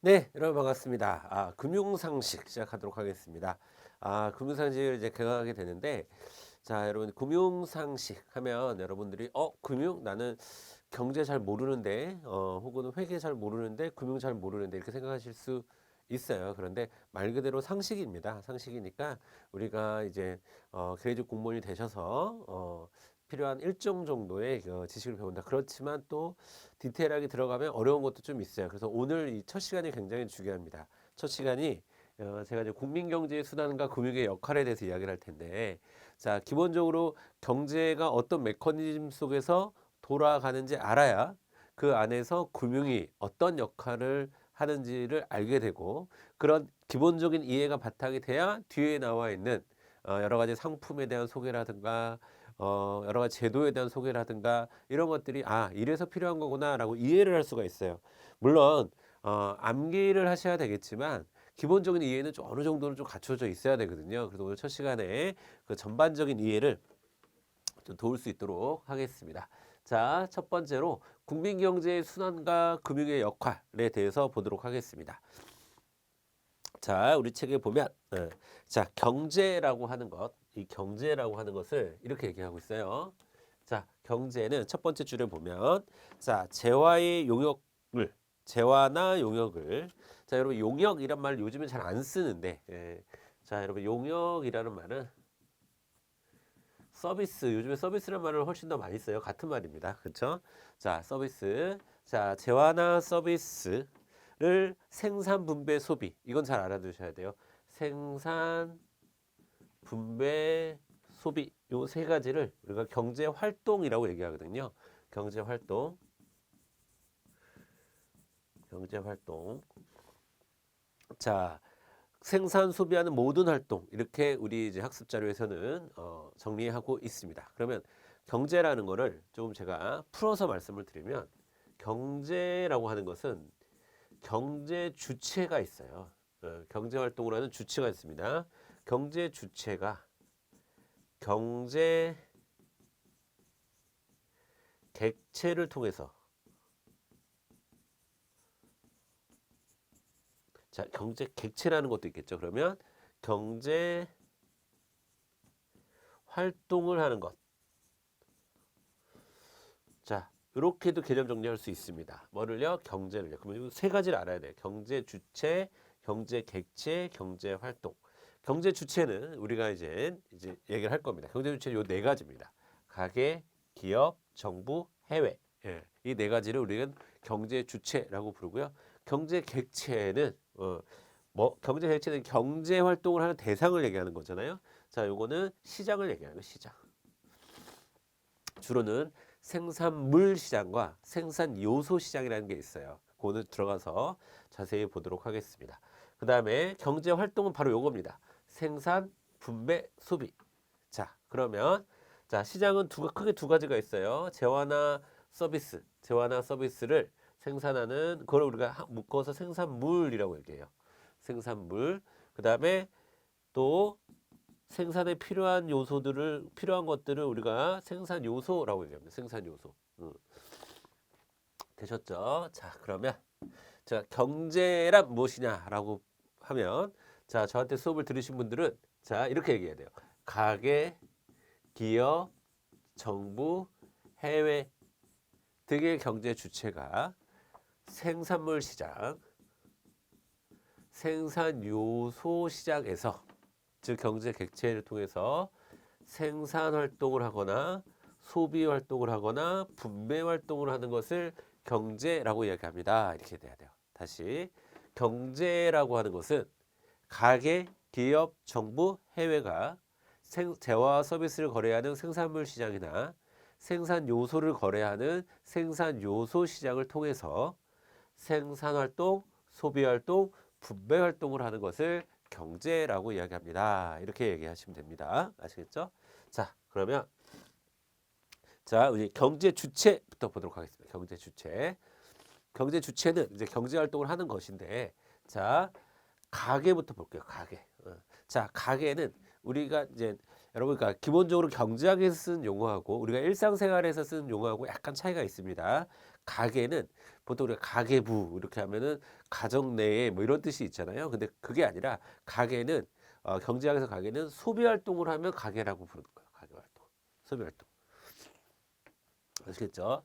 네, 여러분 반갑습니다. 금융상식 시작하도록 하겠습니다. 금융상식을 이제 개강하게 되는데, 자, 여러분 금융상식 하면 여러분들이 금융 나는 경제 잘 모르는데, 혹은 회계 잘 모르는데, 금융 잘 모르는데 이렇게 생각하실 수 있어요. 그런데 말 그대로 상식입니다. 상식이니까 우리가 이제 계속 공무원이 되셔서 필요한 일정 정도의 그 지식을 배운다. 그렇지만 또 디테일하게 들어가면 어려운 것도 좀 있어요. 그래서 오늘 이 첫 시간이 굉장히 중요합니다. 첫 시간이 제가 이제 국민경제의 수단과 금융의 역할에 대해서 이야기를 할 텐데, 자, 기본적으로 경제가 어떤 메커니즘 속에서 돌아가는지 알아야 그 안에서 금융이 어떤 역할을 하는지를 알게 되고, 그런 기본적인 이해가 바탕이 돼야 뒤에 나와 있는 여러 가지 상품에 대한 소개라든가 여러 가지 제도에 대한 소개라든가 이런 것들이 이래서 필요한 거구나라고 이해를 할 수가 있어요. 물론 암기를 하셔야 되겠지만 기본적인 이해는 좀 어느 정도는 좀 갖춰져 있어야 되거든요. 그래서 오늘 첫 시간에 그 전반적인 이해를 좀 도울 수 있도록 하겠습니다. 자, 첫 번째로 국민경제의 순환과 금융의 역할에 대해서 보도록 하겠습니다. 자, 우리 책에 보면 자, 경제라고 하는 것, 이 경제라고 하는 것을 이렇게 얘기하고 있어요. 자, 경제는 첫 번째 줄에 보면 자, 재화의 용역을 재화나 용역을 자, 여러분 용역이란 말 요즘에 잘 안 쓰는데 자, 여러분 용역이라는 말은 서비스, 요즘에 서비스라는 말을 훨씬 더 많이 써요. 같은 말입니다. 그렇죠? 자, 서비스. 자, 재화나 서비스를 생산, 분배, 소비. 이건 잘 알아두셔야 돼요. 생산, 분배, 소비. 요 세 가지를 우리가 경제 활동이라고 얘기하거든요. 경제 활동. 경제 활동. 자, 생산, 소비하는 모든 활동. 이렇게 우리 이제 학습 자료에서는 정리하고 있습니다. 그러면 경제라는 거를 조금 제가 풀어서 말씀을 드리면 경제라고 하는 것은 경제 주체가 있어요. 경제 활동을 하는 주체가 있습니다. 경제 주체가 경제 객체를 통해서 자, 경제 객체라는 것도 있겠죠. 그러면 경제 활동을 하는 것. 자, 이렇게도 개념 정리할 수 있습니다. 뭐를요? 경제를요. 그러면 이세 가지를 알아야 돼요. 경제 주체, 경제 객체, 경제 활동. 경제 주체는 우리가 이제 얘기를 할 겁니다. 경제 주체는 요 네 가지입니다. 가계, 기업, 정부, 해외. 예, 이 네 가지를 우리는 경제 주체라고 부르고요. 경제 객체는 경제 객체는 경제 활동을 하는 대상을 얘기하는 거잖아요. 자, 요거는 시장을 얘기하는 거 시장. 주로는 생산물 시장과 생산 요소 시장이라는 게 있어요. 그거는 들어가서 자세히 보도록 하겠습니다. 그 다음에 경제 활동은 바로 요겁니다. 생산, 분배, 소비. 자, 그러면 자, 시장은 크게 두 가지가 있어요. 재화나 서비스. 재화나 서비스를 생산하는 그걸 우리가 묶어서 생산물이라고 얘기해요. 생산물. 그 다음에 또 생산에 필요한 것들을 우리가 생산 요소라고 얘기합니다. 생산 요소. 되셨죠? 자, 그러면 자, 경제란 무엇이냐라고 하면 자, 저한테 수업을 들으신 분들은 자, 이렇게 얘기해야 돼요. 가계, 기업, 정부, 해외 등의 경제 주체가 생산물 시장, 생산 요소 시장에서 즉 경제 객체를 통해서 생산 활동을 하거나 소비 활동을 하거나 분배 활동을 하는 것을 경제라고 이야기합니다. 이렇게 돼야 돼요. 다시 경제라고 하는 것은 가계, 기업, 정부, 해외가 재화와 서비스를 거래하는 생산물 시장이나 생산 요소를 거래하는 생산 요소 시장을 통해서 생산 활동, 소비 활동, 분배 활동을 하는 것을 경제라고 이야기합니다. 이렇게 얘기하시면 됩니다. 아시겠죠? 자, 그러면 자, 우리 경제 주체부터 보도록 하겠습니다. 경제 주체. 경제 주체는 이제 경제 활동을 하는 것인데, 자, 가계부터 볼게요. 가계. 자, 가계는 우리가 이제 여러분, 그러니까 기본적으로 경제학에서 쓰는 용어하고 우리가 일상생활에서 쓰는 용어하고 약간 차이가 있습니다. 가계는 보통 우리가 가계부 이렇게 하면은 가정 내에 뭐 이런 뜻이 있잖아요. 근데 그게 아니라 가계는 경제학에서 가계는 소비 활동을 하면 가계라고 부르는 거예요. 가계 활동, 소비 활동. 아시겠죠?